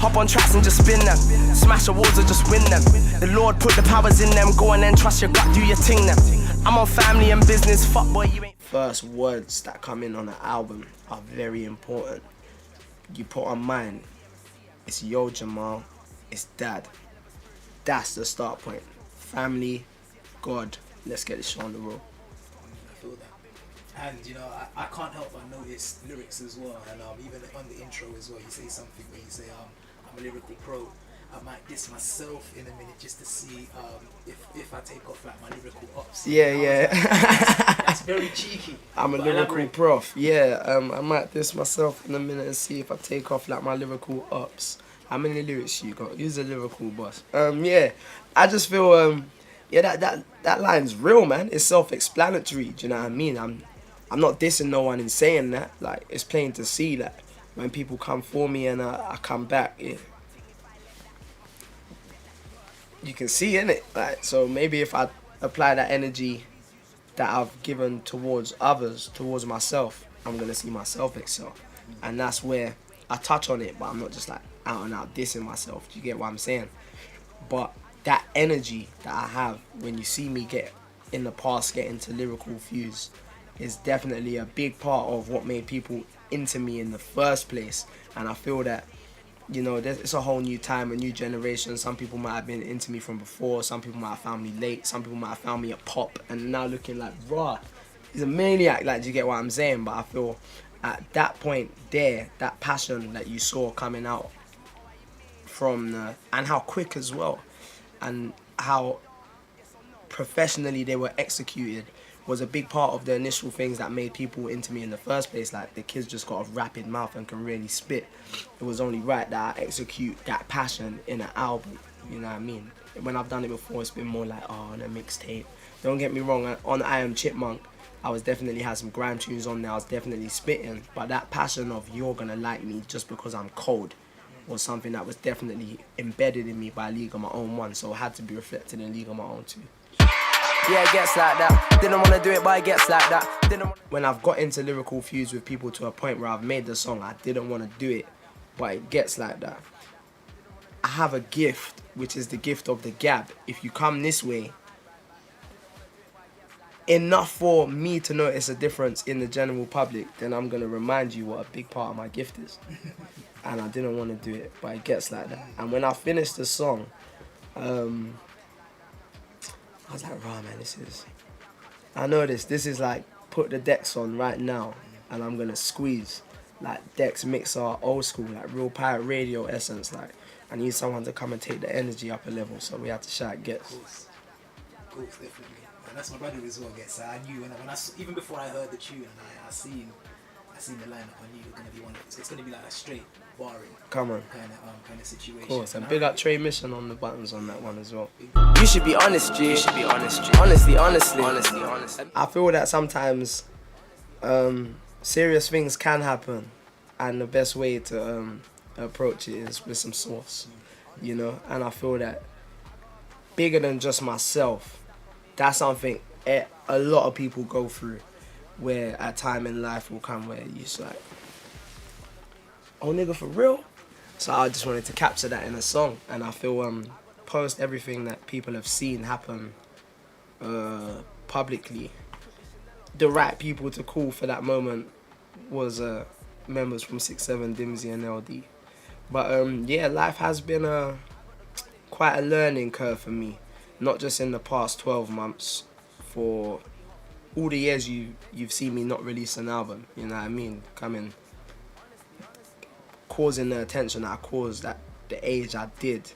Hop on tracks and just spin them. Smash the walls or just win them. The Lord put the powers in them. Go on and trust your gut, do your ting them. I'm on family and business, fuck boy, you ain't. First words that come in on an album are very important. You put on mine, it's yo Jamal, it's dad. That's the start point. Family, God, let's get this show on the road. I feel that. And you know, I can't help but notice lyrics as well, and even on the intro as well, you say something where you say, I'm a lyrical pro. I might diss myself in a minute just to see if I take off like my lyrical ups. Yeah. Like, that's very cheeky. I'm a lyrical prof. Yeah, I might diss myself in a minute and see if I take off like my lyrical ups. How many lyrics you got? Who's a lyrical boss? Yeah, I just feel that line's real, man. It's self-explanatory. Do you know what I mean? I'm not dissing no one in saying that. Like, it's plain to see that when people come for me and I come back, you can see in it. Like, so maybe if I apply that energy that I've given towards others, towards myself, I'm gonna see myself excel. And that's where I touch on it, but I'm not just like out and out dissing myself. Do you get what I'm saying? But that energy that I have when you see me get in the past get into lyrical fuse is definitely a big part of what made people into me in the first place. And I feel that, you know, it's a whole new time, a new generation. Some people might have been into me from before, some people might have found me late, some people might have found me at pop and now looking like, raw, he's a maniac. Like, do you get what I'm saying? But I feel at that point there, that passion that you saw coming out from and how quick as well, and how professionally they were executed, was a big part of the initial things that made people into me in the first place. Like, the kids just got a rapid mouth and can really spit. It was only right that I execute that passion in an album, you know what I mean? When I've done it before, it's been more like, oh, on a mixtape. Don't get me wrong, on I Am Chipmunk, I was definitely had some grime tunes on there, I was definitely spitting, but that passion of you're gonna like me just because I'm cold was something that was definitely embedded in me by League of My Own 1, so it had to be reflected in League of My Own 2. Yeah, it gets like that. Didn't want to do it, but it gets like that. When I've got into lyrical fuse with people to a point where I've made the song, I didn't want to do it, but it gets like that. I have a gift, which is the gift of the gab. If you come this way, enough for me to notice a difference in the general public, then I'm going to remind you what a big part of my gift is. And I didn't want to do it, but it gets like that. And when I finished the song, I was like, rah, man, I know this is like, put the decks on right now, and I'm going to squeeze. Like, decks mixer, old school, like real pirate radio essence. Like, I need someone to come and take the energy up a level, so we had to shout Gets. Of course, definitely. And that's my brother as well, Gets. I knew even before I heard the tune, and I seen the lineup, I knew it was gonna be one. It's gonna be like a straight barring Come on. kind of situation. Of course, and big up Trey Mission on the buttons on that one as well. You should be honest, G. You should be honest, G. Honestly. I feel that sometimes serious things can happen, and the best way to approach it is with some sauce, you know. And I feel that bigger than just myself, that's something a lot of people go through, where a time in life will come where you're just like, oh nigga, for real? So I just wanted to capture that in a song, and I feel post everything that people have seen happen publicly, the right people to call for that moment was members from 6-7, Dimsy and LD. But yeah, life has been quite a learning curve for me, not just in the past 12 months, for all the years you've seen me not release an album, you know what I mean? Causing the attention that I caused at the age I did.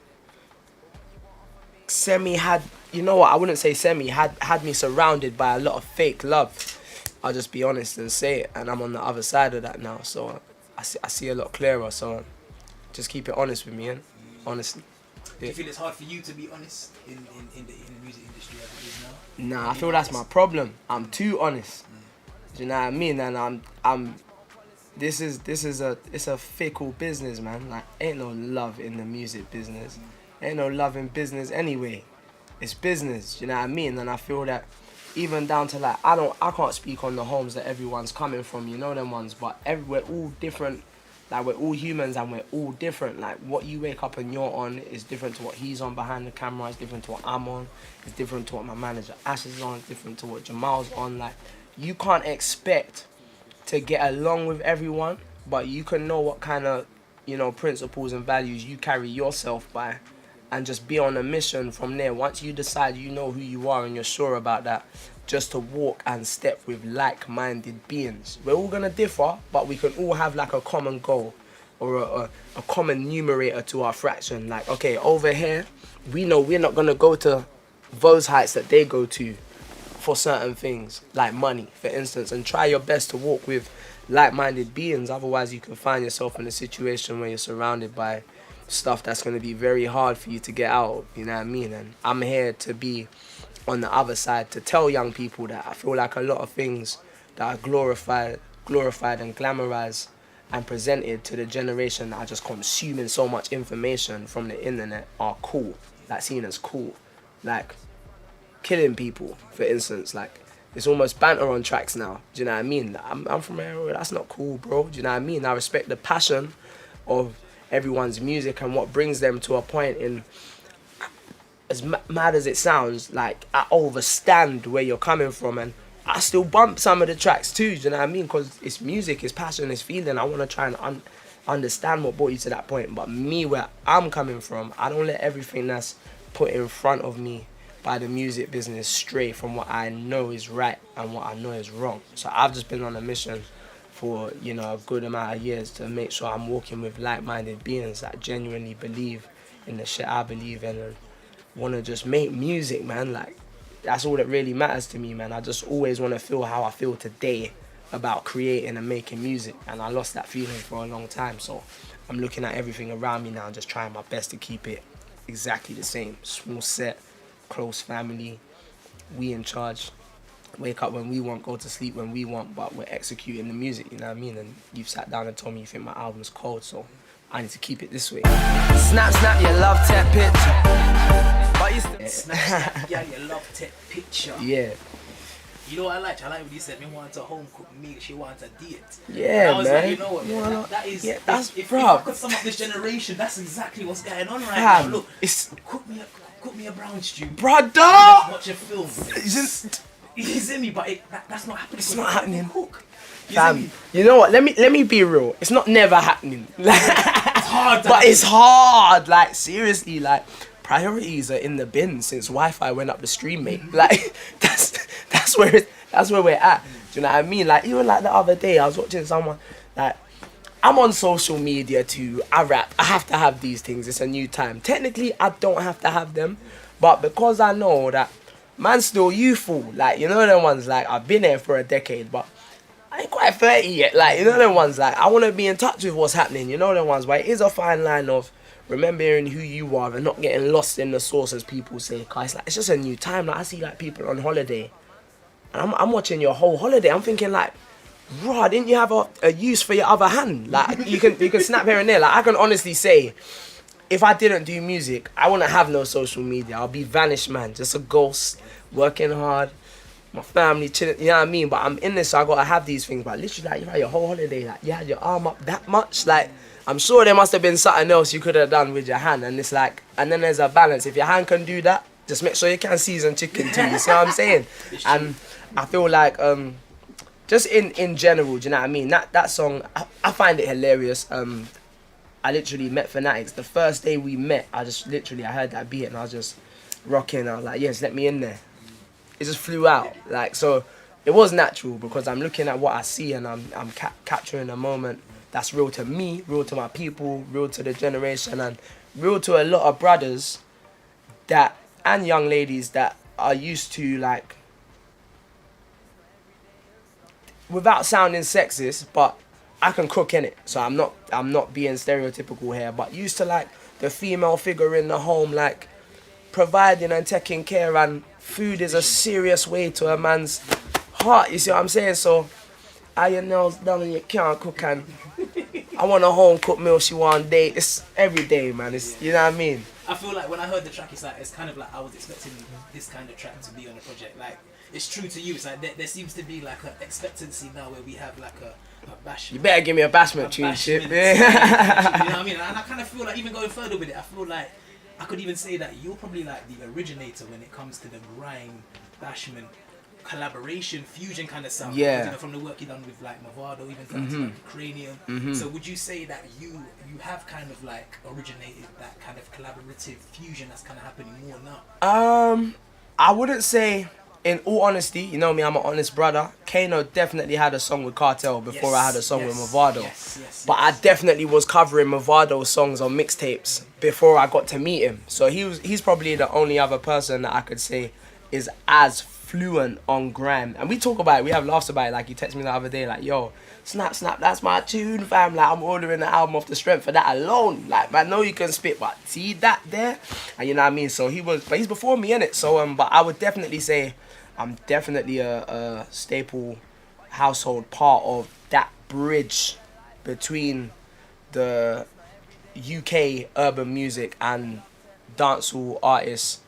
Semi had, you know what, I wouldn't say Semi, had me surrounded by a lot of fake love. I'll just be honest and say it, and I'm on the other side of that now, so I see a lot clearer, so just keep it honest with me, honestly. Do you feel it's hard for you to be honest in the music industry as it is now? Nah, I feel that's my problem. I'm too honest. Do you know what I mean? And it's a fickle business, man. Like, ain't no love in the music business. Ain't no love in business anyway. It's business, do you know what I mean? And I feel that even down to like, I can't speak on the homes that everyone's coming from, you know them ones, but we're all different Like, we're all humans and we're all different. Like, what you wake up and you're on is different to what he's on behind the camera. It's different to what I'm on. It's different to what my manager Ash is on. It's different to what Jamal's on. Like, you can't expect to get along with everyone, but you can know what kind of, you know, principles and values you carry yourself by, and just be on a mission from there. Once you decide you know who you are and you're sure about that, just to walk and step with like-minded beings. We're all gonna differ, but we can all have like a common goal or a common numerator to our fraction. Like, okay, over here, we know we're not gonna go to those heights that they go to for certain things, like money, for instance, and try your best to walk with like-minded beings. Otherwise, you can find yourself in a situation where you're surrounded by stuff that's going to be very hard for you to get out of, you know what I mean? And I'm here to be on the other side to tell young people that I feel like a lot of things that are glorified and glamorized and presented to the generation that are just consuming so much information from the internet are cool, like seen as cool. Like killing people, for instance, like it's almost banter on tracks now, do you know what I mean? I'm from here, that's not cool, bro, do you know what I mean? I respect the passion of everyone's music and what brings them to a point in, as mad as it sounds, like I understand where you're coming from, and I still bump some of the tracks too, do you know what I mean? Because it's music, it's passion, it's feeling. I want to try and understand what brought you to that point. But me, where I'm coming from, I don't let everything that's put in front of me by the music business stray from what I know is right and what I know is wrong. So I've just been on a mission for, you know, a good amount of years to make sure I'm walking with like-minded beings that genuinely believe in the shit I believe in and want to just make music, man. Like, that's all that really matters to me, man. I just always want to feel how I feel today about creating and making music, and I lost that feeling for a long time. So I'm looking at everything around me now and just trying my best to keep it exactly the same. Small set, close family, we in charge. Wake up when we want, go to sleep when we want, but we're executing the music, you know what I mean? And you've sat down and told me you think my album's cold, so I need to keep it this way. Snap, snap, your love tap picture. But you still Snap, yeah, your love tech picture. Yeah. You know what I like? I like what you said. Me wanted a home cooked meal. She wanted a diet. Yeah, I was man. like, you know what? Man, that is. Yeah, that's if bro. I could sum up this generation, that's exactly what's going on right now. Look, it's cook me a brown stew. brother. Watch a film. Just You see me, but that's not happening. It's not happening. Cook. fam, you know what? Let me be real. It's not never happening. It's hard, but it's hard. Like seriously, like priorities are in the bin since Wi-Fi went up the stream, mate. Like that's where we're at. Do you know what I mean? Like even like the other day, I was watching someone like. I'm on social media too, I rap, I have to have these things, it's a new time. Technically, I don't have to have them, but because I know that man's still youthful, like, you know them ones, like, I've been here for a decade, but I ain't quite 30 yet, like, you know them ones, like, I want to be in touch with what's happening, you know them ones, but it is a fine line of remembering who you are and not getting lost in the source, as people say, cause it's like, it's just a new time. Like, I see, like, people on holiday, and I'm watching your whole holiday, I'm thinking, like, bro, didn't you have a use for your other hand? Like, you can snap here and there. Like, I can honestly say, if I didn't do music, I wouldn't have no social media. I'll be vanished, man. Just a ghost, working hard, my family chilling, you know what I mean? But I'm in this, so I gotta have these things. But literally, like, you had your whole holiday, like, you had your arm up that much. Like, I'm sure there must have been something else you could have done with your hand. And it's like, and then there's a balance. If your hand can do that, just make sure you can season chicken too. You see what I'm saying? And I feel like, just in general, do you know what I mean? That song, I find it hilarious. I literally met Fanatics. The first day we met, I heard that beat and I was just rocking. I was like, yes, let me in there. It just flew out. Like, so it was natural because I'm looking at what I see and I'm capturing a moment that's real to me, real to my people, real to the generation, and real to a lot of brothers that and young ladies that are used to, like, without sounding sexist, but I can cook in it, so I'm not being stereotypical here, but used to, like, the female figure in the home, like, providing and taking care, and food is a serious way to a man's heart, you see what I'm saying? So I your nails done and you can't cook, and I want a home cooked meal, she want date. It's every day, man. It's, you know what I mean? I feel like when I heard the track, it's kind of like I was expecting this kind of track to be on the project. Like, it's true to you. It's like there seems to be like an expectancy now where we have like a bashment. You better give me a bashment tune, shit. You know what I mean? And I kind of feel like even going further with it, I feel like I could even say that you're probably like the originator when it comes to the grime, bashment, collaboration, fusion kind of sound. Yeah. You know, from the work you done with like Movado, even down to like Cranium. So would you say that you have kind of like originated that kind of collaborative fusion that's kind of happening more now? I wouldn't say. In all honesty, you know me, I'm an honest brother. KOJO definitely had a song with Cartel before I had a song with Movado. But I definitely was covering Movado's songs on mixtapes before I got to meet him. So he's probably the only other person that I could say is as fluent on grime. And we talk about it, we have laughs about it. Like, he texted me the other day, like, yo, snap, that's my tune, fam. Like, I'm ordering the album off the strength of that alone. Like, man, know you can spit, but see that there? And you know what I mean? So but he's before me, innit? So, but I would definitely say I'm definitely a staple household part of that bridge between the UK urban music and dancehall artists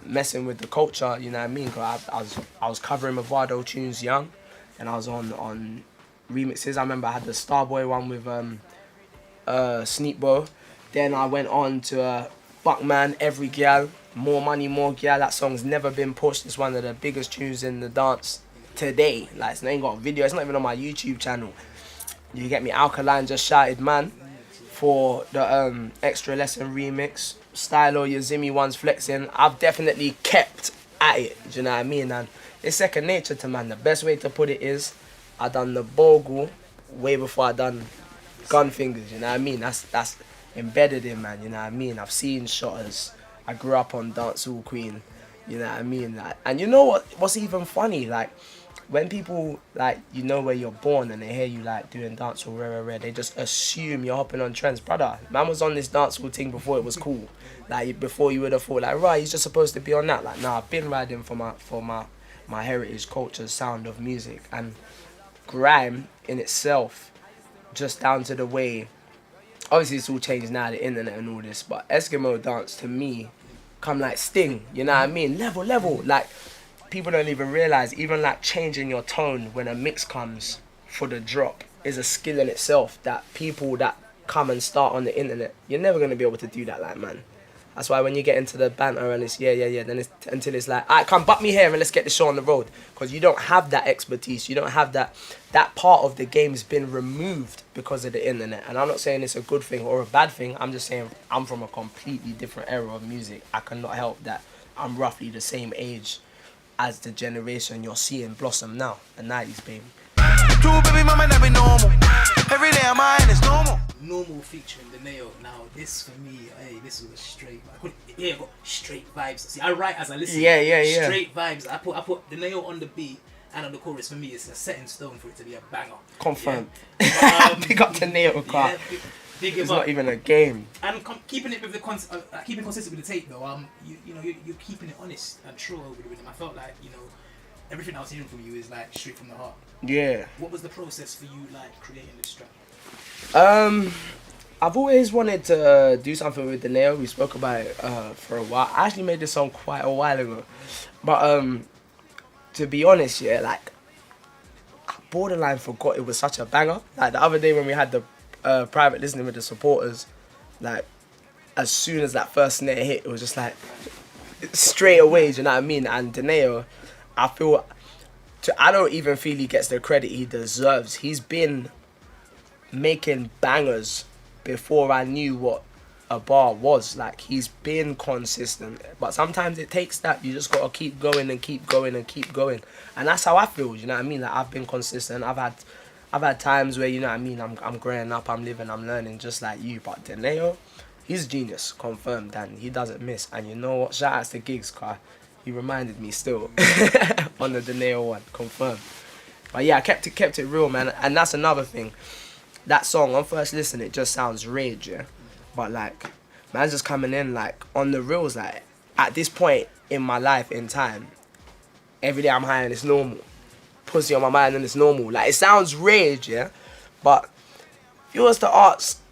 messing with the culture, you know what I mean? Cause I was covering Movado tunes young, and I was on remixes. I remember I had the Starboy one with Sneakbo. Then I went on to Buckman, Every Gal, More Money, More Gal. That song's never been pushed. It's one of the biggest tunes in the dance today. Like, it's not even got a video. It's not even on my YouTube channel. You get me? Alkaline just shouted, man, for the Extra Lesson remix. Stylo, your Zimmy ones flexing. I've definitely kept at it. Do you know what I mean? And it's second nature to man. The best way to put it is, I done the bogle way before I done gun fingers. You know what I mean? That's embedded in, man. You know what I mean? I've seen shotters. I grew up on Dancehall Queen. You know what I mean? Like, and you know what's even funny? Like, when people, like, you know where you're born and they hear you, like, doing dancehall, rare, they just assume you're hopping on trends. Brother, man was on this dancehall thing before it was cool. Like, before you would have thought, like, right, he's just supposed to be on that. Like, nah, I've been riding for my heritage, culture, sound of music. And grime in itself, just down to the way, obviously it's all changed now, the internet and all this, but Eskimo dance to me come like Sting, you know what I mean? Level. Like, people don't even realize, even like changing your tone when a mix comes for the drop is a skill in itself that people that come and start on the internet, you're never going to be able to do that, like, man. That's why when you get into the banter and it's yeah, then it's until it's like, alright, come butt me here and let's get the show on the road. Because you don't have that expertise, you don't have that part of the game's been removed because of the internet. And I'm not saying it's a good thing or a bad thing, I'm just saying I'm from a completely different era of music. I cannot help that I'm roughly the same age as the generation you're seeing blossom now, the 90s, baby. Two baby mama that be normal. Every day I'm mine is normal. Normal featuring DONAEO. Now this for me, hey, this was a straight. I got straight vibes. See, I write as I listen. Yeah. Straight vibes. I put DONAEO on the beat and on the chorus. For me, it's a set in stone for it to be a banger. Confirmed. Yeah. Pick up DONAEO, car. Yeah, big It's up. not even a game. And keeping it with the keeping consistent with the tape though. You're keeping it honest and true with the rhythm. I felt like everything I was hearing from you is like straight from the heart. Yeah. What was the process for you like creating this track? I've always wanted to do something with DONAEO. We spoke about it for a while. I actually made this song quite a while ago. But to be honest, yeah, like, I borderline forgot it was such a banger. Like, the other day when we had the private listening with the supporters, like, as soon as that first snare hit, it was just like, straight away, do you know what I mean? And DONAEO, I don't even feel he gets the credit he deserves. He's been making bangers before I knew what a bar was. Like, he's been consistent, but sometimes it takes that. You just gotta keep going and keep going and keep going, and that's how I feel. You know what I mean? Like, I've been consistent. I've had times where, you know what I mean, I'm growing up, I'm living, I'm learning, just like you. But DONAEO, he's genius, confirmed, and he doesn't miss. And you know what? Shout outs to Gigs, car. He reminded me still on the DONAEO one, confirmed. But yeah, I kept it real, man. And that's another thing. That song, on first listen, it just sounds rage, yeah? But, like, man's just coming in, like, on the reels, like, at this point in my life, in time, every day I'm high and it's normal. Pussy on my mind and it's normal. Like, it sounds rage, yeah? But if you was to ask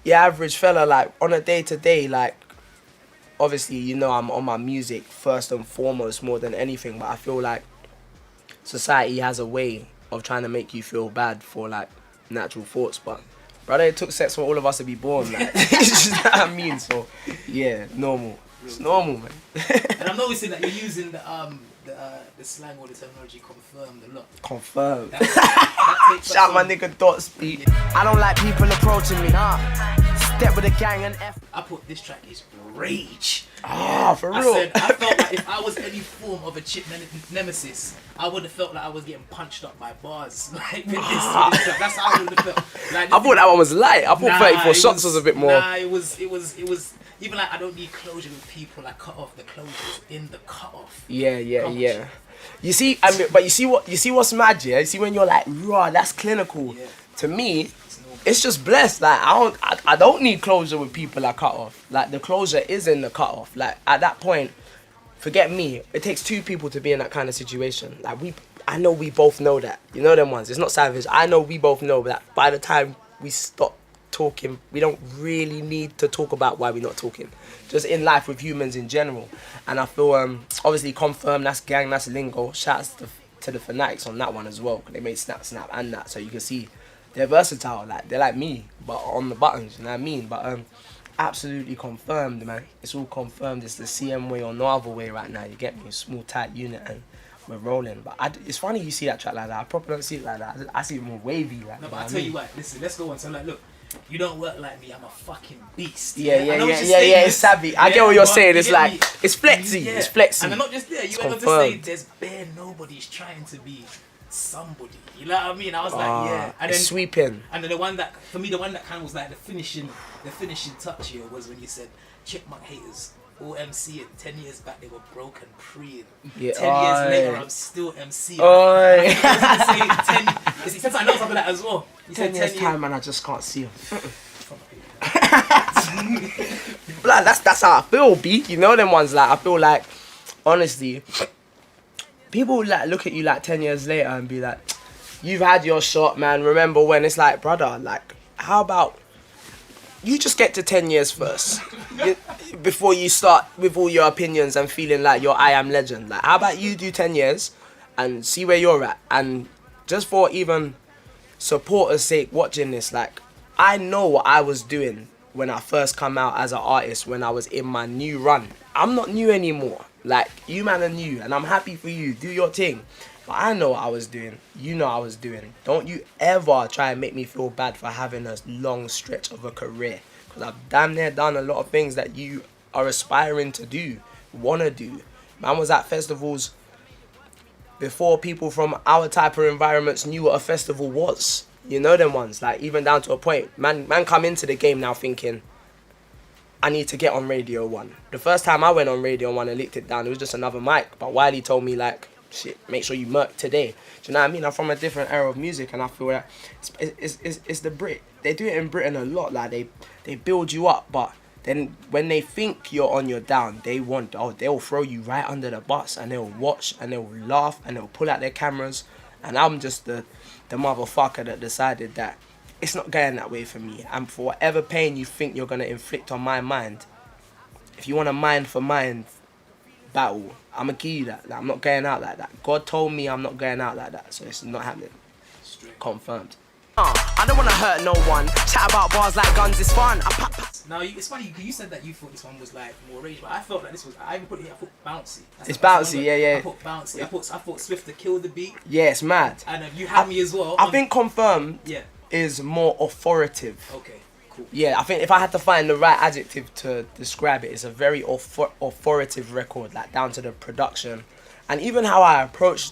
your average fella, like on a day to day, like obviously, you know, I'm on my music first and foremost more than anything, but I feel like society has a way of trying to make you feel bad for like natural thoughts. But brother, it took sex for all of us to be born. Like, it's just what I mean. So yeah, normal. It's normal, man. And I'm noticing that you're using the slang or the terminology confirmed a lot. Confirmed. That takes Shout us my on. nigga Dot Speed. I don't like people approaching me. Step with a gang and F. I put this track is rage. Ah, for I real. said I felt like if I was any form of a chip nemesis, I would have felt like I was getting punched up by bars. Like with this track. That's how I would have felt. Like, I thought that one was light. I thought 34 it shots was a bit more. Nah, it was even like I don't need closure with people. I cut off the closures in the cut off. Yeah. You see, I mean, but you see what's mad, yeah? You see when you're like, raw, that's clinical. Yeah. To me, it's just blessed. Like I don't need closure with people I cut off. Like the closure is in the cut off. Like at that point, forget me. It takes two people to be in that kind of situation. Like I know we both know that. You know them ones. It's not savage. I know we both know that by the time we stop talking, we don't really need to talk about why we're not talking. Just in life with humans in general. And I feel obviously confirmed, that's gang, that's lingo. Shouts to the fanatics on that one as well. They made snap and that, so you can see they're versatile. Like they're like me, but on the buttons. You know what I mean? But absolutely confirmed, man. It's all confirmed. It's the CM way or no other way right now. You get me? Small tight unit and we're rolling. But it's funny you see that track like that. I probably don't see it like that. I see it more wavy. Like, No, but I tell you what. Listen, let's go on. So like, look. You don't work like me, I'm a fucking beast. Yeah, it's savvy. I Yeah, get what you're but saying. you It's get like, me? it's flexy. Yeah. It's flexy. And I'm not just there, you went on to say confirmed. there's bare nobody's trying to be somebody. You know what I mean? I was like, yeah. And It's then sweeping. And then the one that, for me, the one that kind of was like the finishing touch here was when you said, Chipmunk haters, all MC, and 10 years back they were broken pre. Yeah, 10 years oi. later, I'm still MC. Oi. I said I know something like that as well. You 10 said years 10 time and I just can't see him. Like, that's how I feel, B. You know them ones, like I feel like honestly people like look at you like 10 years later and be like, you've had your shot, man. Remember when? It's like, brother, like how about you just get to 10 years first before you start with all your opinions and feeling like you're I am legend. Like how about you do 10 years and see where you're at, and just for even supporters' sake watching this, like I know what I was doing when I first come out as an artist, when I was in my new run. I'm not new anymore. Like, you man are new, and I'm happy for you. Do your thing. But I know what I was doing. You know what I was doing. Don't you ever try and make me feel bad for having a long stretch of a career. Because I've damn near done a lot of things that you are aspiring to do, want to do. Man was at festivals before people from our type of environments knew what a festival was. You know them ones, like even down to a point. Man come into the game now thinking, I need to get on Radio 1. The first time I went on Radio 1 and licked it down, it was just another mic. But Wiley told me like, shit, make sure you murk today. Do you know what I mean? I'm from a different era of music, and I feel that it's the Brit. They do it in Britain a lot. Like they build you up, but then when they think you're on your down, they'll throw you right under the bus, and they'll watch and they'll laugh and they'll pull out their cameras. And I'm just the motherfucker that decided that it's not going that way for me. And for whatever pain you think you're going to inflict on my mind, if you want a mind for mind battle, I'm going to give you that. Like, I'm not going out like that. God told me I'm not going out like that, so it's not happening. Confirmed. I don't wanna hurt no one. Chat about bars like guns is fun. Now, it's funny, you said that you thought this one was like more rage, but I felt like this was, I even put it here, I thought bouncy. It's bouncy, yeah. I put bouncy. I thought Swift to kill the beat. Yeah, it's mad. And you had me as well. I think confirmed Yeah. is more authoritative. Okay, cool. Yeah, I think if I had to find the right adjective to describe it, it's a very authoritative record, like down to the production. And even how I approach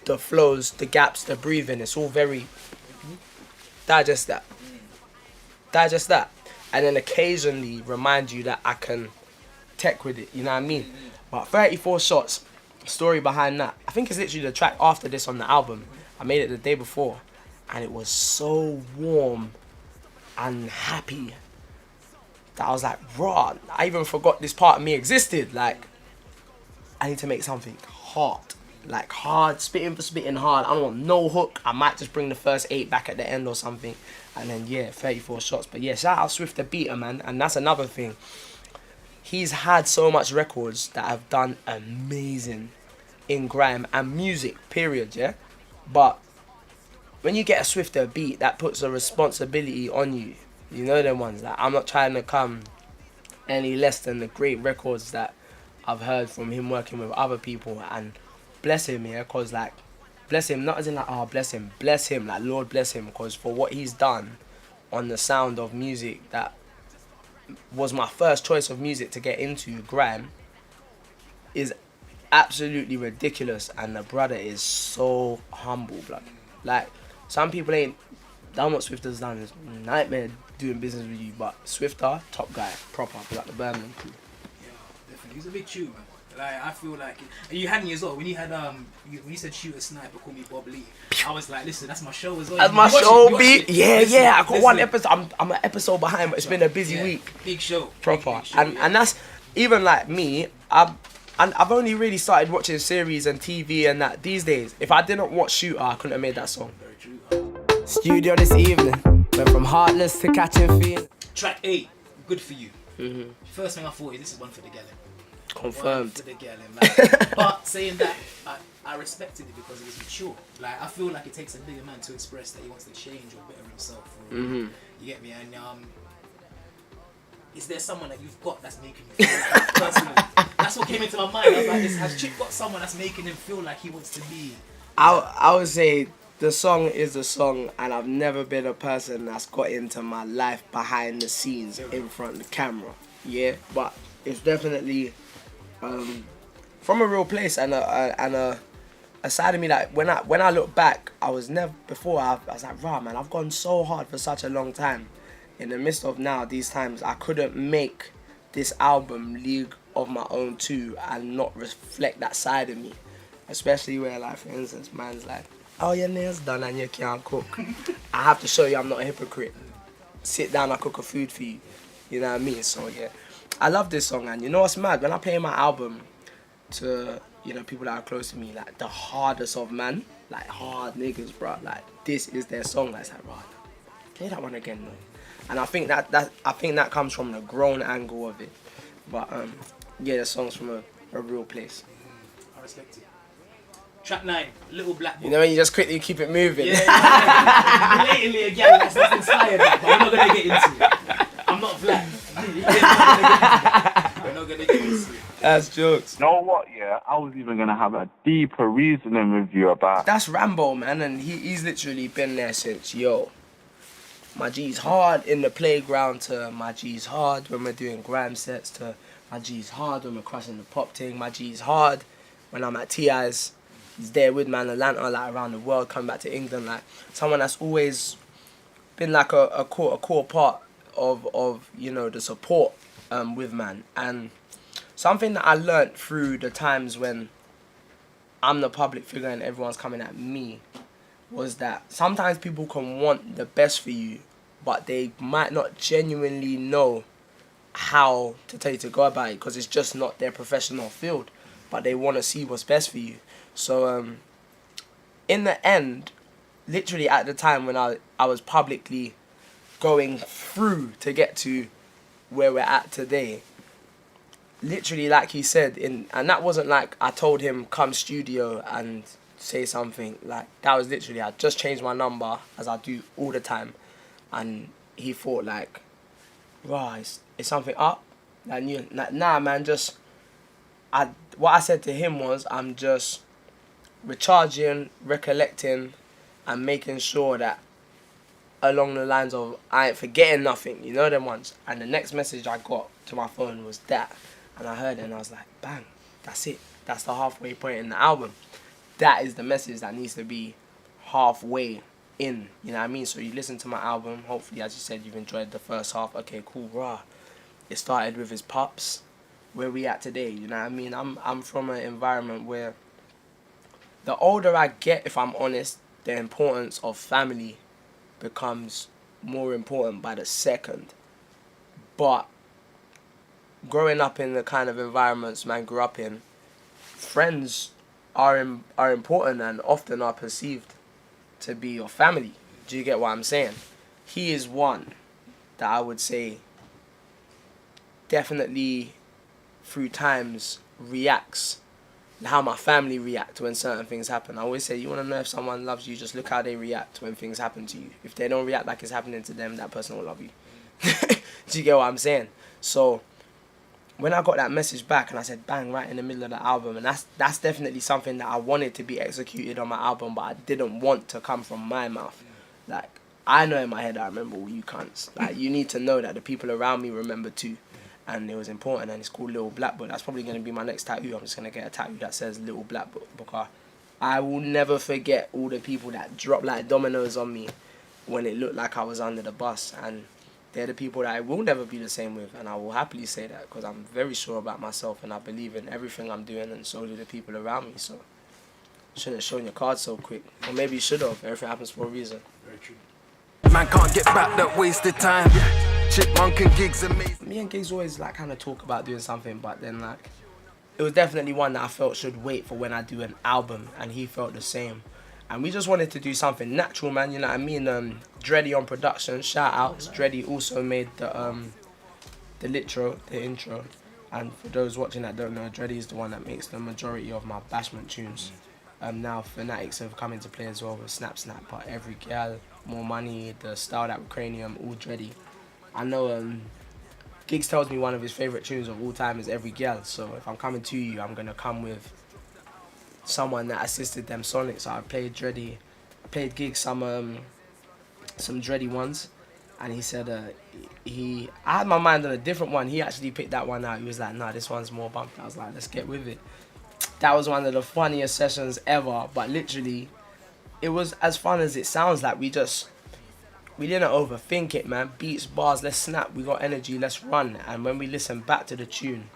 the flows, the gaps, the breathing, it's all very... Digest that. And then occasionally remind you that I can tech with it, you know what I mean? But 34 shots, story behind that. I think it's literally the track after this on the album. I made it the day before, and it was so warm and happy that I was like, raw, I even forgot this part of me existed. Like, I need to make something hot. like hard, spitting for spitting hard. I don't want no hook. I might just bring the first 8 back at the end or something. And then, yeah, 34 shots. But yeah, shout out Swift the Beater, man. And that's another thing. He's had so much records that have done amazing in grime and music, period, yeah? But when you get a Swifter beat, that puts a responsibility on you. You know them ones. Like, I'm not trying to come any less than the great records that I've heard from him working with other people. And bless him, yeah? Because, like, bless him, not as in like, oh, bless him, like, Lord bless him. Because for what he's done on the sound of music that was my first choice of music to get into, grime, is absolutely ridiculous. And the brother is so humble, blood. Like, some people ain't done what Swifter's done. It's a nightmare doing business with you, but Swifter, top guy, proper, like the Birmingham crew. Yeah, definitely. He's a big chew, man. Like, I feel like, and you had me as well. When you had when you said shoot a sniper, call me Bob Lee. I was like, listen, that's my show as well. That's my show, beat. Yeah. I got one episode. I'm an episode behind, but it's been a busy week. Big show. Proper. Big show, and that's even like me. I've only really started watching series and TV and that these days. If I didn't watch Shooter, I couldn't have made that song. Very true. Studio this evening, went from heartless to catching feelings. Track 8, good for you. First thing I thought is this is one for the gallon. Confirmed. One for the gallon. Like, but saying that, I respected it because it was mature. Like, I feel like it takes a bigger man to express that he wants to change or better himself. You get me? And is there someone that you've got that's making you feel like personally? That's what came into my mind. I was like, has Chick got someone that's making him feel like he wants to be? I would say the song is a song, and I've never been a person that's got into my life behind the scenes in front of the camera. Yeah, but it's definitely from a real place and a side of me that when I look back, I was never before. I was like, rah, man, I've gone so hard for such a long time. In the midst of now, these times, I couldn't make this album League of My Own too and not reflect that side of me. Especially where, like, for instance, man's like, oh, your nails done and you can't cook. I have to show you I'm not a hypocrite. Sit down, I cook a food for you. You know what I mean? So, yeah. I love this song, and you know what's mad? When I play my album to, you know, people that are close to me, like, the hardest of man, like, hard niggas, bro, like, this is their song. Like, it's like, right, play that one again, though. And I think that comes from the grown angle of it. But yeah, the song's from a real place. I respect it. Track 9, Little Black Book. You know when you just quickly keep it moving. Yeah. Blatantly again, that's inspired that, but we're not gonna get into it. I'm not black. We're not gonna get into it. That's jokes. You know what? Yeah, I was even gonna have a deeper reasoning with you about. That's Rambo, man, and he's literally been there since my G's hard in the playground to my G's hard when we're doing grime sets to my G's hard when we're crossing the pop thing. My G's hard when I'm at TI's. He's there with Man Atlanta, like around the world, coming back to England. Like someone that's always been like a core part of you know, the support with man. And something that I learnt through the times when I'm the public figure and everyone's coming at me was that sometimes people can want the best for you, but they might not genuinely know how to tell you to go about it because it's just not their professional field, but they want to see what's best for you. So in the end, literally at the time when I was publicly going through to get to where we're at today, literally like he said, and that wasn't like I told him come studio and say something. Like that was literally I just changed my number as I do all the time, and he thought like, right, is something up? And you like, nah, man, just what I said to him was I'm just recharging, recollecting, and making sure that along the lines of I ain't forgetting nothing, you know them ones. And the next message I got to my phone was that, and I heard it and I was like, bang, that's it. That's the halfway point in the album. That is the message that needs to be halfway in, you know what I mean? So you listen to my album, hopefully, as you said, you've enjoyed the first half. Okay, cool, rah. It started with his pops. Where we at today, you know what I mean? I'm from an environment where the older I get, if I'm honest, the importance of family becomes more important by the second. But growing up in the kind of environments man grew up in, friends are important and often are perceived to be your family. Do you get what I'm saying? He is one that I would say definitely through times reacts how my family react when certain things happen. I always say, you want to know if someone loves you, just look how they react when things happen to you. If they don't react like it's happening to them, that person will love you. Do you get what I'm saying? So when I got that message back and I said bang right in the middle of the album, and that's definitely something that I wanted to be executed on my album, but I didn't want to come from my mouth. Like, I know in my head I remember all you cunts. Like, you need to know that the people around me remember too. And it was important, and it's called Little Black Book. That's probably going to be my next tattoo. I'm just going to get a tattoo that says Little Black Book, because I will never forget all the people that dropped like dominoes on me when it looked like I was under the bus. And they're the people that I will never be the same with, and I will happily say that because I'm very sure about myself and I believe in everything I'm doing, and so do the people around me. So you shouldn't have shown your cards so quick. Or maybe you should have. Everything happens for a reason. Very true. Man can't get back that wasted time. Chipmunk and Gigs amazing. Me and Gigs always like kind of talk about doing something, but then like it was definitely one that I felt should wait for when I do an album, and he felt the same. And we just wanted to do something natural, man, you know what I mean? Dreddy on production, shout outs. Dreddy also made the intro. And for those watching that don't know, Dreddy is the one that makes the majority of my bashment tunes. Now Fanatics have come into play as well with Snap Snap, but Every Gal, More Money, the Style That with Cranium, all Dreddy. I know Gigs tells me one of his favourite tunes of all time is Every Gal, so if I'm coming to you, I'm gonna come with someone that assisted them sonic. So I played Gigs some Dreddy ones, and he said I had my mind on a different one. He actually picked that one out. He was like, nah, this one's more bumped. I was like, let's get with it. That was one of the funniest sessions ever, but literally it was as fun as it sounds. Like we didn't overthink it, man. Beats, bars, let's snap, we got energy, let's run. And when we listen back to the tune,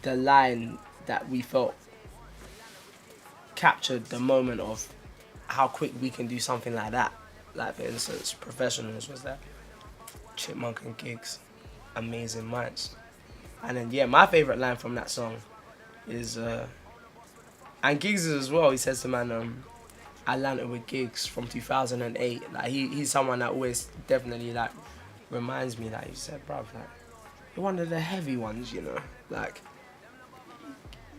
the line that we felt captured the moment of how quick we can do something like that. Like for instance, Professionals was that. Chipmunk and Gigs, Amazing Minds. And then yeah, my favourite line from that song is and Gigs as well, he says to man, I landed with Gigs from 2008. Like he's someone that always definitely like reminds me that he said, bruv, like you're one of the heavy ones, you know. Like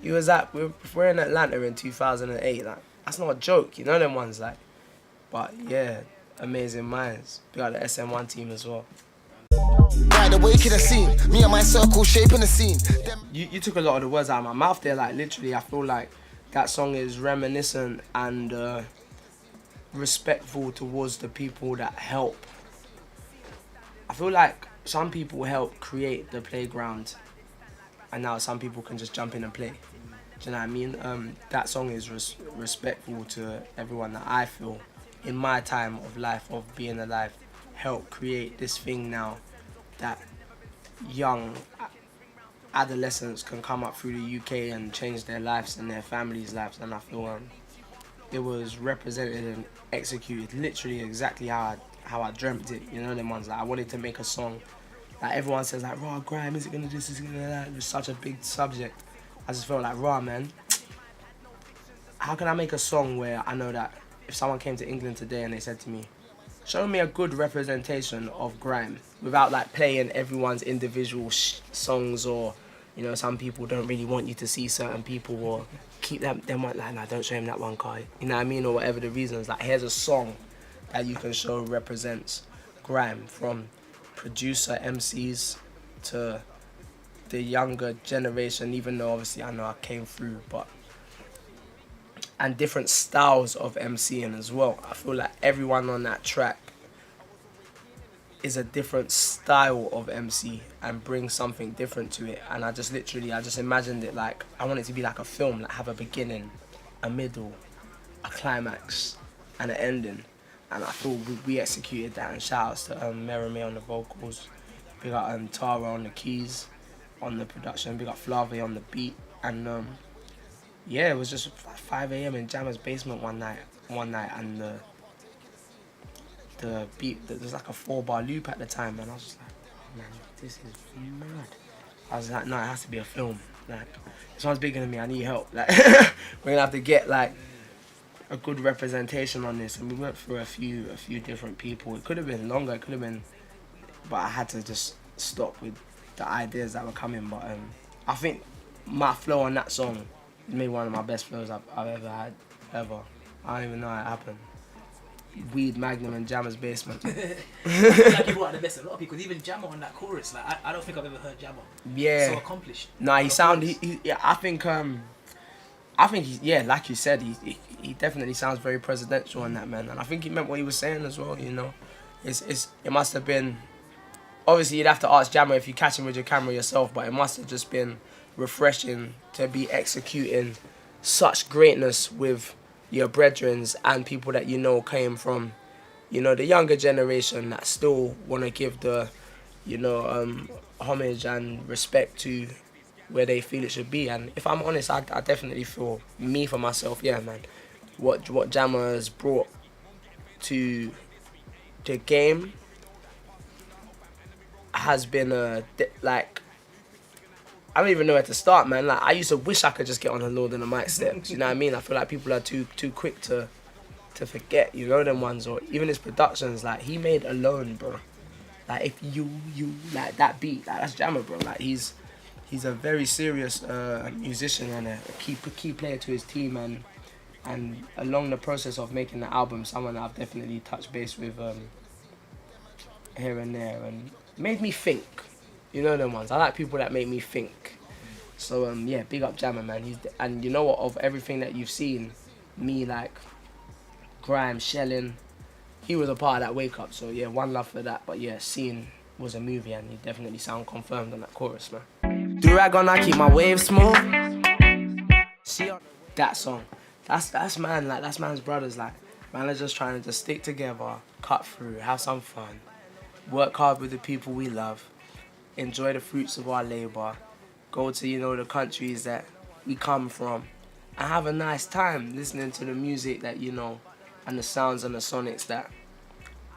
he was at we're in Atlanta in 2008, like that's not a joke, you know them ones, like. But yeah, Amazing Minds. We got the SM1 team as well. Right away in the scene, me and my circle shaping the scene. You took a lot of the words out of my mouth there, like literally I feel like that song is reminiscent and respectful towards the people that help. I feel like some people help create the playground and now some people can just jump in and play. Do you know what I mean? That song is respectful to everyone that I feel in my time of life, of being alive, help create this thing now that young adolescents can come up through the UK and change their lives and their families' lives. And I feel it was represented and executed literally exactly how I dreamt it. You know them ones, like I wanted to make a song like everyone says like, raw grime, is it gonna this, is it gonna that? It's such a big subject. I just felt like, raw man, how can I make a song where I know that if someone came to England today and they said to me, show me a good representation of grime without like playing everyone's individual songs, or you know, some people don't really want you to see certain people, or keep them like, nah, don't show him that one guy, you know what I mean, or whatever the reasons. Like here's a song that you can show represents grime, from producer MCs to the younger generation, even though obviously I know I came through, but and different styles of MCing as well. I feel like everyone on that track is a different style of MC and brings something different to it. And I just imagined it like, I want it to be like a film, like have a beginning, a middle, a climax, and an ending. And I thought we executed that, and shout outs to Merame on the vocals. We got Tara on the keys, on the production. We got Flavia on the beat. And yeah, it was just 5 a.m. in Jammer's basement one night, and the beat, there's like a 4-bar loop at the time, and I was just like, oh man, this is mad. I was like, no, it has to be a film. like, this one's bigger than me, I need help. Like, we're gonna have to get like a good representation on this. And we went through a few different people. It could have been longer, it could have been, but I had to just stop with the ideas that were coming. But I think my flow on that song is maybe one of my best flows I've ever had, ever. I don't even know how it happened. Weed, Magnum, and Jammer's Basement. Like you brought out the best of a lot of people. Even Jammer on that chorus, like I don't think I've ever heard Jammer. Yeah. So accomplished. Nah, he sound. Yeah, I think he's, yeah, like you said, he definitely sounds very presidential on that, man. And I think he meant what he was saying as well. You know, it must have been. Obviously, you'd have to ask Jammer if you catch him with your camera yourself, but it must have just been refreshing to be executing such greatness with your brethrens and people that you know came from, you know, the younger generation that still want to give the, you know, homage and respect to where they feel it should be. And if I'm honest, I definitely feel, me for myself, yeah, man, what Jammer has brought to the game has been like, I don't even know where to start, man. Like, I used to wish I could just get on the Lord and the mic steps. You know what I mean? I feel like people are too quick to forget, you know, them ones. Or even his productions, like, he made Alone, bro. Like, if you like that beat, like, that's Jammer, bro. Like, he's a very serious musician and a key player to his team. And along the process of making the album, someone that I've definitely touched base with here and there, and made me think. You know them ones. I like people that make me think. So yeah, big up Jammer, man. And you know what? Of everything that you've seen, me like Grime, Shelling, he was a part of that wake up. So yeah, one love for that. But yeah, Scene was a movie, and he definitely sound confirmed on that chorus, man. Do rag on, I keep my waves smooth. That song, that's man. Like, that's man's brothers. Like, man are just trying to just stick together, cut through, have some fun, work hard with the people we love. Enjoy the fruits of our labour, go to, you know, the countries that we come from, and have a nice time listening to the music that, you know, and the sounds and the sonics that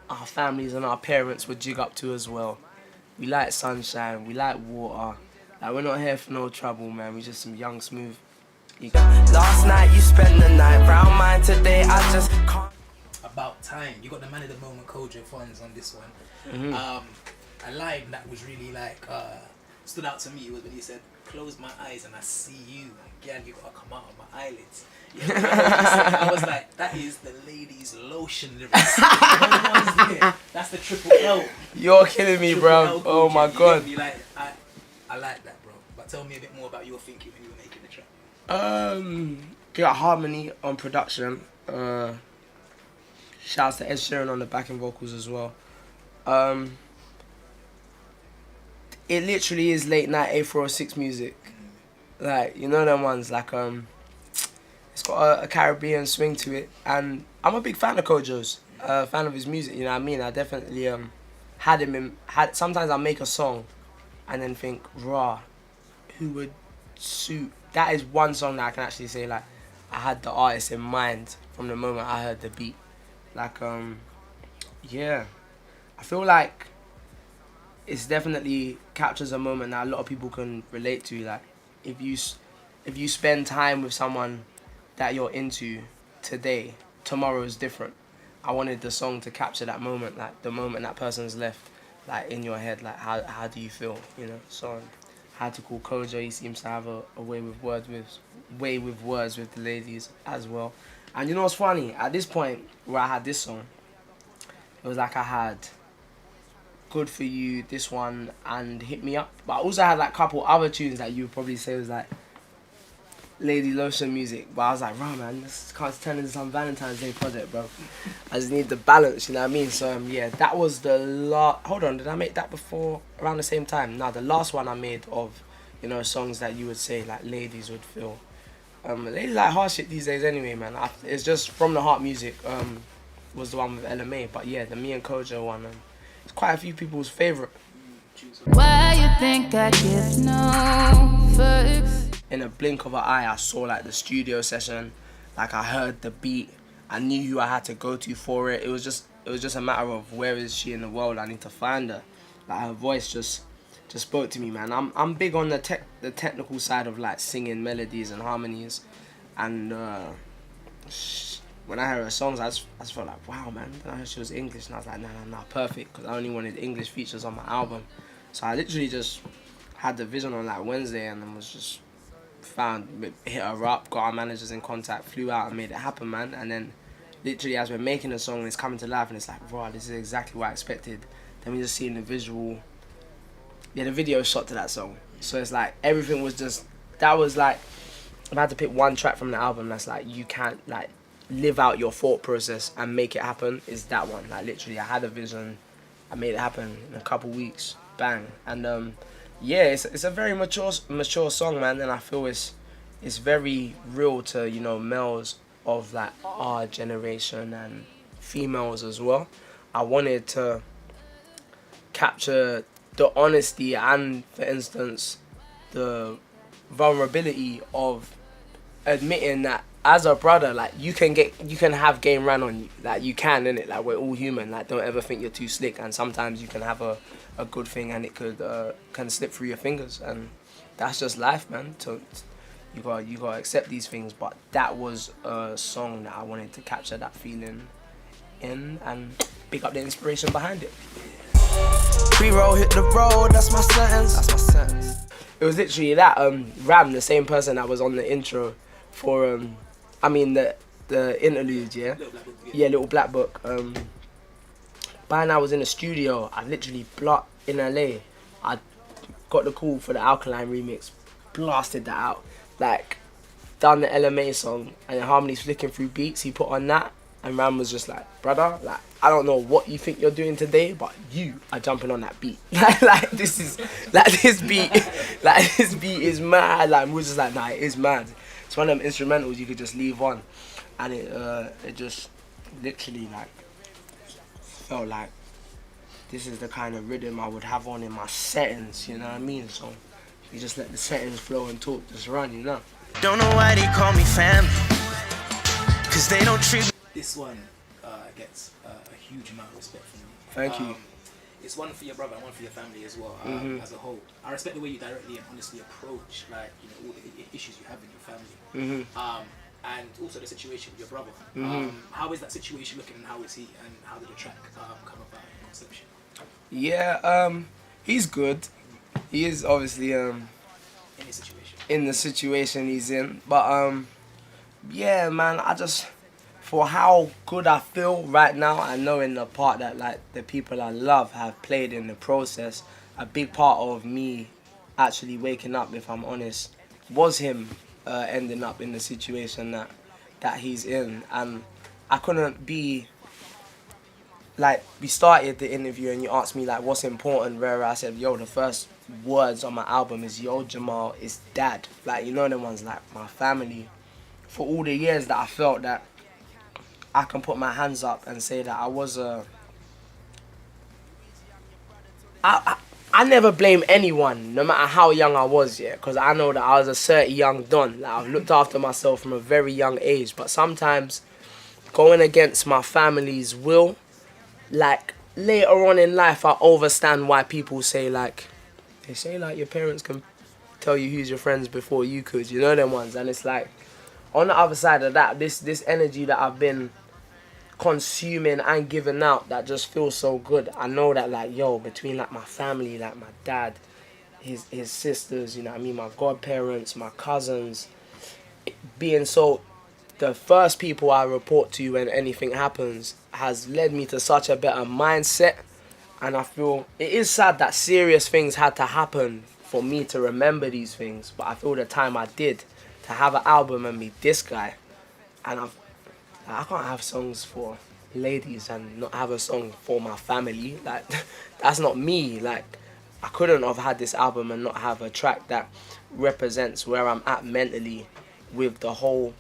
our families and our parents would jig up to as well. We like sunshine, we like water. Like, we're not here for no trouble, man. We're just some young, smooth. Last night you spent the night, round mine today, I just can't. About time. You got the man of the moment, KOJO funds on this one. A line that was really like stood out to me was when he said, "Close my eyes and I see you. Girl, you gotta come out of my eyelids." Yeah, I was like, that is the ladies' lotion lyrics. That's the triple L. You're killing me, bro. Oh my god. Like, I like that, bro. But tell me a bit more about your thinking when you were making the track. Got Harmony on production. Shouts to ESSIEN on the backing vocals as well. It literally is late night A406 music. Like, you know them ones, like, it's got a Caribbean swing to it, and I'm a big fan of KOJO's, fan of his music, you know what I mean? I definitely sometimes I make a song and then think, rah, who would suit? That is one song that I can actually say, like, I had the artist in mind from the moment I heard the beat. Like, yeah, I feel like it's definitely captures a moment that a lot of people can relate to. Like, if you spend time with someone that you're into today, tomorrow is different. I wanted the song to capture that moment, like the moment that person's left, like in your head, like how do you feel, you know? So I had to call KOJO. He seems to have a way with words with the ladies as well. And you know what's funny? At this point where I had this song, it was like I had Good For You, this one, and Hit Me Up. But I also had like a couple other tunes that you would probably say was like lady lotion music. But I was like, right, man, this can't turn into some Valentine's Day project, bro. I just need the balance, you know what I mean? So yeah, that was the last. Hold on, did I make that before around the same time? No, the last one I made of, you know, songs that you would say like ladies would feel. Ladies like hard shit these days anyway, man. It's just From the Heart music. Was the one with LMA, but yeah, the me and KOJO one. It's quite a few people's favourite. Why you think I give no fucks? In a blink of an eye, I saw like the studio session. Like, I heard the beat. I knew who I had to go to for it. It was just a matter of where is she in the world. I need to find her. Like, her voice just just spoke to me, man. I'm big on the technical side of like singing melodies and harmonies, and when I heard her songs, I just felt like, wow, man. Then I heard she was English, and I was like, nah, perfect, because I only wanted English features on my album. So I literally just had the vision on like Wednesday, and then was just hit her up, got our managers in contact, flew out and made it happen, man. And then literally as we're making the song, it's coming to life, and it's like, wow, this is exactly what I expected. Then we just seen the visual, the video shot to that song. So it's like everything was just, that was like, if I had to pick one track from the album that's like you can't like live out your thought process and make it happen, is that one. Like literally I had a vision, I made it happen in a couple weeks, bang. And yeah, it's a very mature song, man, and I feel it's very real to, you know, males of like our generation and females as well. I wanted to capture the honesty and, for instance, the vulnerability of admitting that as a brother, like you can have game ran on you, like you can, innit? Like we're all human. Like don't ever think you're too slick, and sometimes you can have a good thing and it could can slip through your fingers, and that's just life, man. So you gotta accept these things. But that was a song that I wanted to capture that feeling in and pick up the inspiration behind it. Pre-roll hit the road, that's my sentence. It was literally that Ram, the same person that was on the intro for the interlude, yeah? Yeah, Little Black Book. By now I was in the studio, I literally in LA, I got the call for the Alkaline remix, blasted that out, like done the LMA song, and the harmonies flicking through beats, he put on that, and Ram was just like, brother, like I don't know what you think you're doing today, but you are jumping on that beat. This beat is mad. Like we was just like, nah, it is mad. It's one of them instrumentals you could just leave on, and it just literally like felt like this is the kind of rhythm I would have on in my settings, you know what I mean? So you just let the settings flow and talk just run, you know. Don't know why they call me family, cause they don't treat me. This one gets a huge amount of respect from me. Thank you. It's one for your brother and one for your family as well, as a whole. I respect the way you directly and honestly approach, like, you know, all the issues you have in your family. And also the situation with your brother. How is that situation looking, and how is he, and how did the track come about in conception? Yeah, he's good. He is obviously In his situation. in the situation he's in, but yeah, man, I just, for how good I feel right now, I know in the part that like the people I love have played in the process, a big part of me actually waking up, if I'm honest, was him ending up in the situation that he's in. And I couldn't be, like, we started the interview and you asked me like what's important, where I said, yo, the first words on my album is, yo, Jamal is dad. Like, you know, the ones like my family. For all the years that I felt that I can put my hands up and say that I was I never blame anyone, no matter how young I was, yeah, because I know that I was a certain young don. Like, I've looked after myself from a very young age, but sometimes going against my family's will, like, later on in life, I understand why people say, like, they say, like, your parents can tell you who's your friends before you could, you know them ones, and it's like, on the other side of that, this energy that I've been consuming and giving out that just feels so good. I know that, like, yo, between like my family, like my dad, his sisters, you know what I mean, my godparents, my cousins, being so the first people I report to when anything happens has led me to such a better mindset. And I feel it is sad that serious things had to happen for me to remember these things, but I feel the time I did to have an album and be this guy, and I can't have songs for ladies and not have a song for my family. Like, that's not me. Like, I couldn't have had this album and not have a track that represents where I'm at mentally with the whole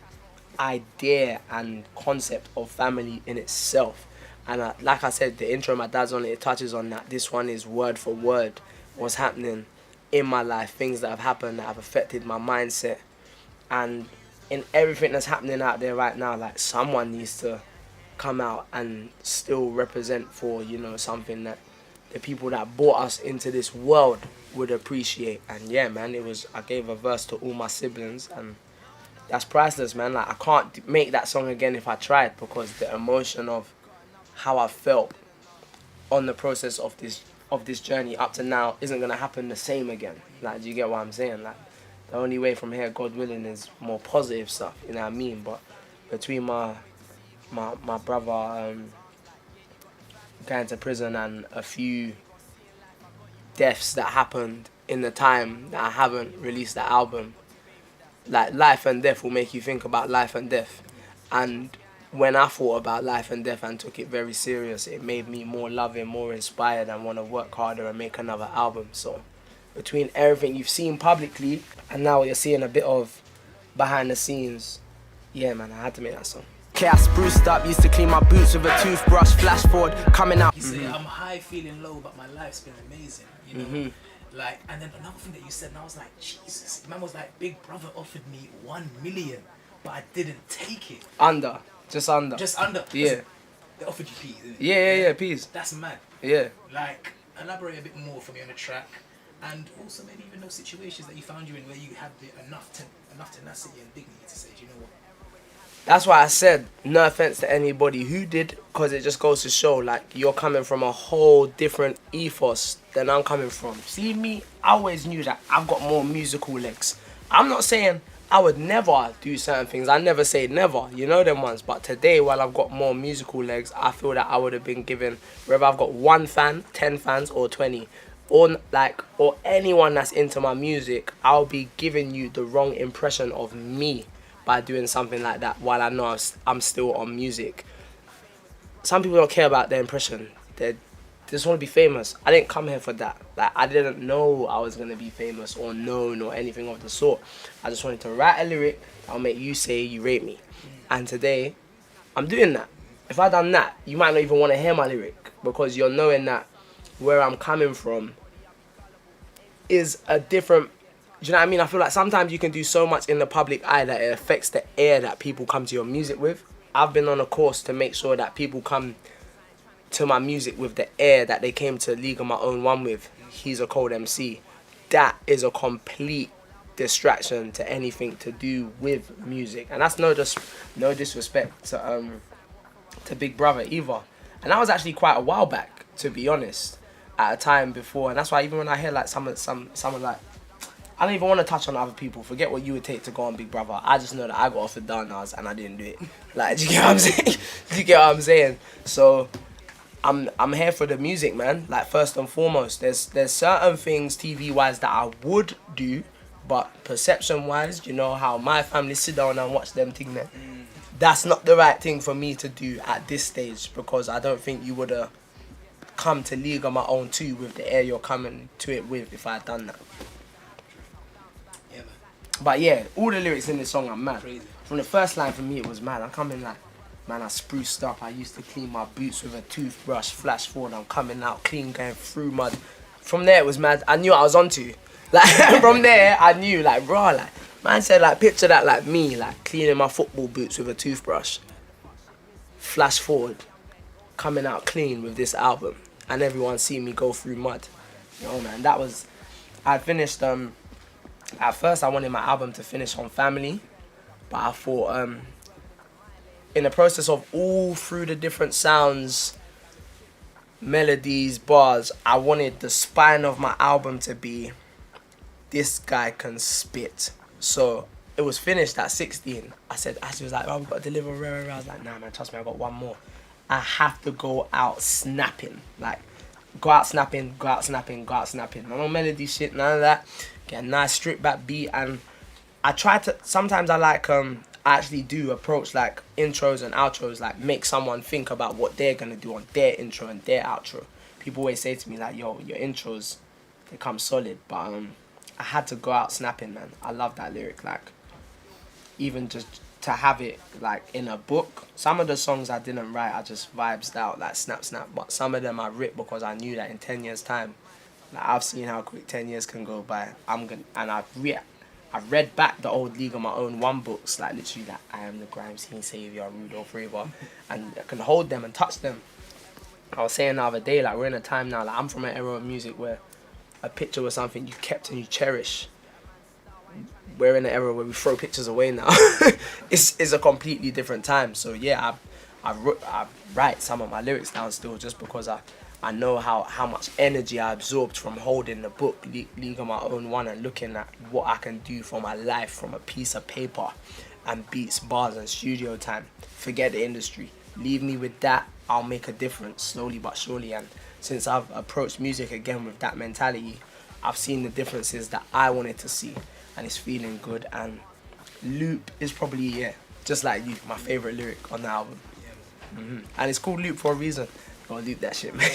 idea and concept of family in itself. And like I said, the intro my dad's on it touches on that. This one is word for word what's happening in my life, things that have happened that have affected my mindset. And in everything that's happening out there right now, like, someone needs to come out and still represent for, you know, something that the people that brought us into this world would appreciate. And yeah, man, I gave a verse to all my siblings, and that's priceless, man. Like, I can't make that song again if I tried, because the emotion of how I felt on the process of this journey up to now isn't gonna happen the same again. Like, do you get what I'm saying? Like, the only way from here, God willing, is more positive stuff, you know what I mean? But between my brother going to prison and a few deaths that happened in the time that I haven't released the album, like, life and death will make you think about life and death. And when I thought about life and death and took it very serious, it made me more loving, more inspired, and want to work harder and make another album. So between everything you've seen publicly and now you're seeing a bit of behind the scenes, yeah, man, I had to make that song. Okay, I spruced up, used to clean my boots with a toothbrush, flash forward, coming out. You say, I'm high, feeling low, but my life's been amazing, you know? Like, and then another thing that you said, and I was like, Jesus, man was like, Big Brother offered me 1 million, but I didn't take it. Just under. Yeah. They offered you peas, didn't Yeah, peas. That's mad. Yeah. Like, elaborate a bit more for me on the track, and also maybe even those situations that you found you in where you had enough tenacity and dignity to say, do you know what? That's why I said, no offense to anybody who did, because it just goes to show, like, you're coming from a whole different ethos than I'm coming from. See, me, I always knew that I've got more musical legs. I'm not saying I would never do certain things. I never say never, you know them ones. But today, while I've got more musical legs, I feel that I would have been given, whether I've got 1 fan, 10 fans, or 20, or anyone that's into my music, I'll be giving you the wrong impression of me by doing something like that while I know I'm still on music. Some people don't care about their impression. They just want to be famous. I didn't come here for that. Like, I didn't know I was going to be famous or known or anything of the sort. I just wanted to write a lyric that'll make you say you rate me. And today, I'm doing that. If I done that, you might not even want to hear my lyric, because you're knowing that where I'm coming from is a different... Do you know what I mean? I feel like sometimes you can do so much in the public eye that it affects the air that people come to your music with. I've been on a course to make sure that people come to my music with the air that they came to League of My Own One with. He's a cold MC. That is a complete distraction to anything to do with music. And that's no disrespect to Big Brother either. And that was actually quite a while back, to be honest, at a time before. And that's why even when I hear like someone like, I don't even want to touch on other people. Forget what you would take to go on Big Brother. I just know that I got offered DONAEO and I didn't do it. Like, do you get what I'm saying? Do you get what I'm saying? So I'm here for the music, man. Like, first and foremost, there's certain things TV-wise that I would do, but perception-wise, you know how my family sit down and watch them thing there. That's not the right thing for me to do at this stage, because I don't think you would have come to League of My Own too with the air you're coming to it with if I had done that. But yeah, all the lyrics in this song are mad. Crazy. From the first line for me, it was mad. I'm coming like, man, I spruced up. I used to clean my boots with a toothbrush. Flash forward, I'm coming out clean, going through mud. From there, it was mad. I knew what I was onto. Like, from there, I knew, like, raw, like, man said, like, picture that, like, me, like, cleaning my football boots with a toothbrush. Flash forward, coming out clean with this album. And everyone seeing me go through mud. You know, man, that was... I finished, at first, I wanted my album to finish on family, but I thought, in the process of all through the different sounds, melodies, bars, I wanted the spine of my album to be, this guy can spit. So it was finished at 16. I said, Ashley was like, oh, we've got to deliver rare. I was like, nah, man, trust me, I got one more. I have to go out snapping. Like, go out snapping, go out snapping, go out snapping. No melody shit, none of that. Get a nice stripped back beat. And I try to, sometimes I like, I actually do approach like intros and outros, like make someone think about what they're gonna do on their intro and their outro. People always say to me like, yo, your intros, they come solid. But I had to go out snapping, man. I love that lyric. Like, even just to have it like in a book. Some of the songs I didn't write, I just vibes out like snap snap. But some of them I ripped because I knew that in 10 years time, like, I've seen how quick 10 years can go by. I read back the old League of My Own One books, like literally that I Am the Grime Scene Savior, Rudolph Raver, and I can hold them and touch them. I was saying the other day, like, we're in a time now, like, I'm from an era of music where a picture was something you kept and you cherish. We're in an era where we throw pictures away now. It's a completely different time. So yeah, I write some of my lyrics down still just because I know how much energy I absorbed from holding the book, League of My Own 1, and looking at what I can do for my life from a piece of paper and beats, bars and studio time. Forget the industry. Leave me with that. I'll make a difference slowly but surely. And since I've approached music again with that mentality, I've seen the differences that I wanted to see, and it's feeling good. And Loop is probably, yeah, just like you, my favorite lyric on the album. And it's called Loop for a reason. Don't loop that shit, man.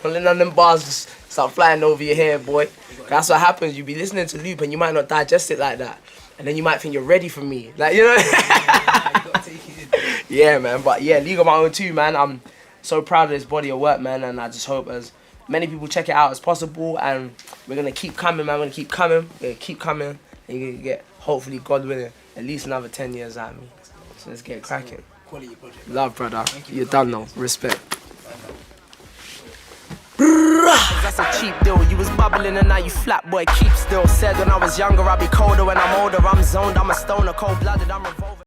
Don't let none of them bars just start flying over your head, boy. That's what happens. You be listening to Loop and you might not digest it like that, and then you might think you're ready for me, like, you know. Yeah, man. But yeah, League of My Own too, man. I'm so proud of this body of work, man, and I just hope as many people check it out as possible, and we're gonna keep coming, man. We're gonna keep coming. And you're gonna get, hopefully, God willing, at least another 10 years out of me. So let's get cracking. Quality project. Love, brother. You're done now. Respect. That's a cheap deal. You was bubbling and now you flat, boy. Keep still. Said when I was younger I'd be colder. When I'm older I'm zoned. I'm a stoner, cold-blooded. I'm revolted.